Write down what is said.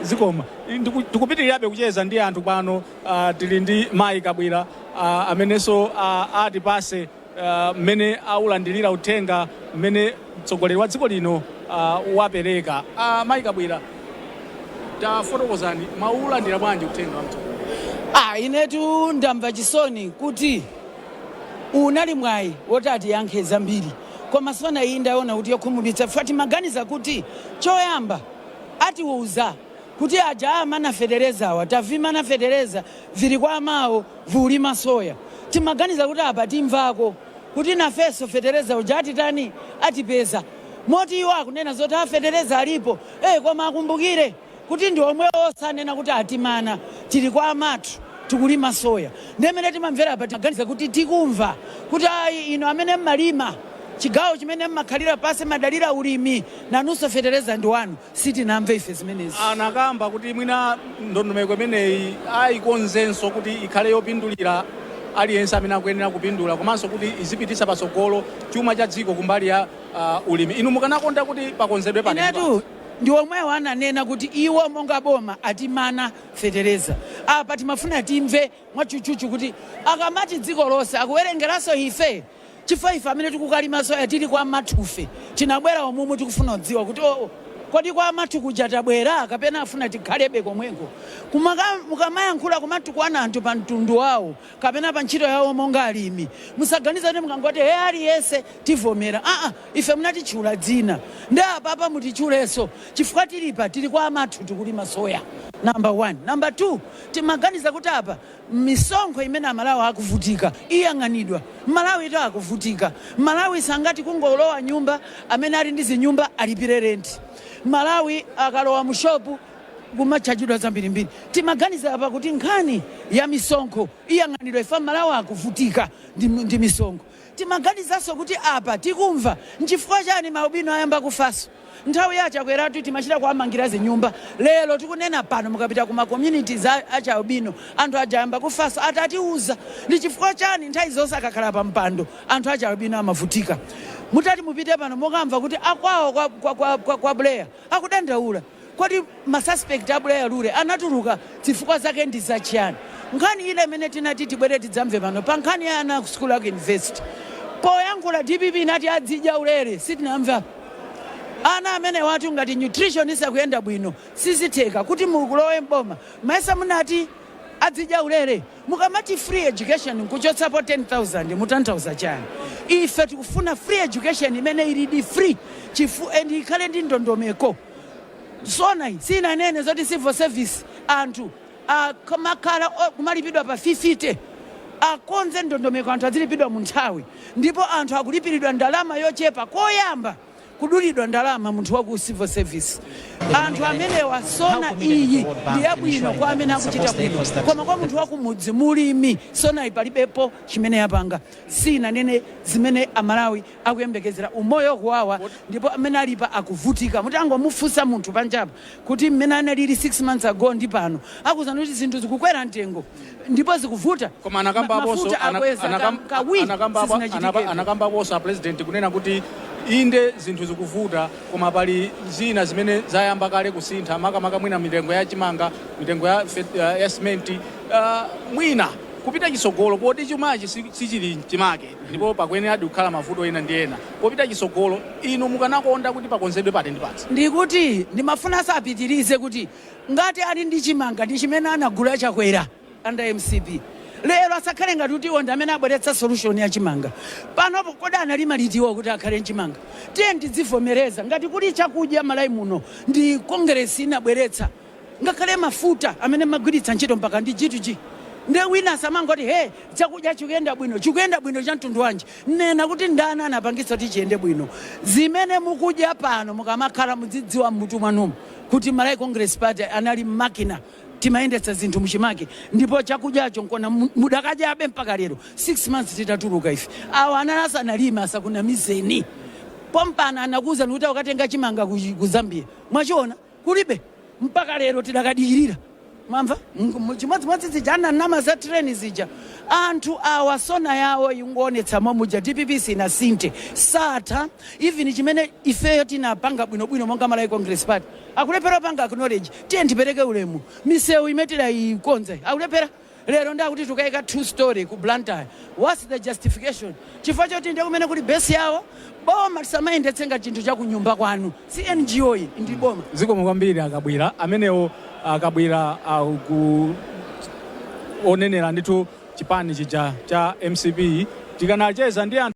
zikoma tikupitirirabe kucheza ndi anthu pano tili ndi mayi Kabwila amenenso atipase mmene aulandilira uthenga mmene mtsogoleri wa dziko lino wapereka. Mayi Kabwila, tafotokozani maulandira bwanji uthenga wa mtsogoleri? Inetu ndamva chisoni kuti unali mwayi wotati yankhe zambiri koma sona iyi ndaona kuti yokhumudwitsa fati maganiza kuti choyamba atiuza kuti aja amanafederezawa tavimanafedereza vili kwa amawo vuli masoya timaganiza kuti apa timvako kuti nafeso federeza ujati tani atipeza moti iwo akunena zoti afedereza alipo koma akumbukire kuti ndi omwe osanena kuti atimana tili kwa amatu tikulima soya ndemene timamvera apa timaganiza kuti tikumva kuti ino amene mmalima chigawo chimene mmakhalira pasi madalira ulimi nanunso federeza ndi wanu sitinamve ife zimenezi. Anakamba kuti mwina ndondomeko imeneyi ayikonzenso kuti ikhale yopindulira aliyense amene akuyenera kupindula komanso kuti izipitisa patsogolo chuma cha dziko kumbali ya ulimi. Inu mukanakonda kuti pakonzedwe pani? Inetu ndi omwewo ananena kuti iwo monga boma atimana federeza apa timafuna timve mwachuchuchu kuti akamati dziko lonse akuwerengeranso ife chifukwa ife amene tikukalima soya tili kwa mathufe tinabwera omwe tikufuna kudziwa kuti kodi kwa mathu kuja tabwera kapena afuna tikhalebe komweko mukamayankhula kumatukwana anthu pa mtundu wawo kapena pa ntchito yawo monga alimi musaganiza kuti mukangoti aliyense tivomera ife munatitchula dzina ndi apapa mutitchulenso chifukwa tilipa tili kwa mathu tikulima soya. Number 1. Number 2, timaganiza kuti apa misonkho imene Malawi akuvutika iyang'anidwa. Malawi ito akuvutika. Malawi sangati kungolowa nyumba amene ali ndi zinyumba alipire rent. Malawi akalowa mushopu kumachajidwa zambirimbiri. Timaganiza apa kuti nkhani ya misonkho iyang'anidwa ifa Malawi akuvutika ndi misonkho. Timaganizanso kuti apa tikumva nchifukwa chani maubino ayamba kufaso. Nthawi yacha kweratu timachita kuamangira zinyumba lero tikunena pano mukapita kuma communities acha ubino anthu ajayamba kufaso atatiuza ndi chifukwa chani nthawi zonse akakhala pa mpando anthu acha ubino amavutika. Mutati mupite pano mukamva kuti akwawo kwa Blair akudandaula kodi masuspect a Blair lule anatuluka zifukwa zake ndi zachiyani. Nkhani ile imene tinati tibwere tidzamve pano pa nkhani ya ana school ya university poyankhula DPP nati adzidya ulere sitinamva ana amene watu ngati nutrition isakuyenda bwino sizitheka kuti mukulowe mboma maesa munati adzidya ulere mukamati free education nkuchotsapo 10,000 mutanthauza chani. Ife tikufuna free education imene ili free and ikhale ndi ndondomeko. Sona sina nene zoti civil service anthu kamakhala kumalipidwa pa 50 akonze ndondomeko anthu azilipidwa mu nthawi ndipo anthu akulipiridwa ndalama yochepa koyamba kudulidwa ndalama munthu wa ku civil service. Anthu amene wasona iyi ndiyabwino kwa amene akuchita bwino koma kwa munthu wa kumudzi mulimi sona ipalibepo chimene yapanga sina nene zimene Amalawi akuyembekezera umoyo kuwawa ndipo amene alipa akuvutika mutango mufusa munthu panjapa kuti mmene analili 6 months ago ndi pano akuzana kuti zinthu zikukwera mtengo ndipo zikuvuta koma anakamba bosa president kunena kuti inde zinthu zikuvuta koma pali zina zimene zayamba kale kusintha makamaka mwina mitengo ya chimanga mitengo ya simenti mwina kupita chisogolo poti chumachi sichili chimake ndipo pakuyenera kukhala mavuto ena ndi ena popita chisogolo inu mukanakonda kuti pakonzedwe pati ndi pati. Ndikuti ndimafuna sapitirize kuti ngati ali ndi chimanga ndi chimene anagula chakwera under MCP lero asakhale ngati kuti iwo ndi amene abweretsa solution ya chimanga panopo kodi analima litiwo kuti akhale chimanga tiye ndidzivomereza ngati kuli chakudya Malawi muno ndi kongresi inabweretsa ngakhale mafuta amene magwiritsa ntchito mpaka ndi G2G nde wina samangoti chakudya chikuyenda bwino cha mtundu wanji nena kuti ndani anapangitsa kuti chiyende bwino zimene mukudya pano mukamakhala mudzidziwa mmutu mwanumu kuti Malawi Congress Party anali makina timayendetsa zinthu muchimake ndipo chakudyacho nkona mudakadyabe mpaka lero 6 months titatuluka ife awo analasa analima asakuna mizeni pompana anakuza kuti ukatenga chimanga ku Zambia mwachiona kulibe mpaka lero tidakadikirira Mwamva? Chimodzimodzi zijana nama za treni zija. Anthu awa Sona yawo ingonetsa mamuja DPP na sinte. Sata, even chimene ifeyo tinapanga bwinobwino monga Malawi Congress Party. Akulepera panga acknowledge. Tiye ndipereke ulemu. Misewu imetera ikonze. Akulepera. Lero ndakuti tukaika 2-story ku Blantyre. What's the justification? Chifukwa choti ndiye kumene kuti base yawo boma lisamayendetsenga chinthu cha kunyumba kwanu. Si NGO ndi boma. Zikomo kwambiri Kabwila amenewo Kabwila onenera ndithu chipani chija cha MCP tikanacheza ndi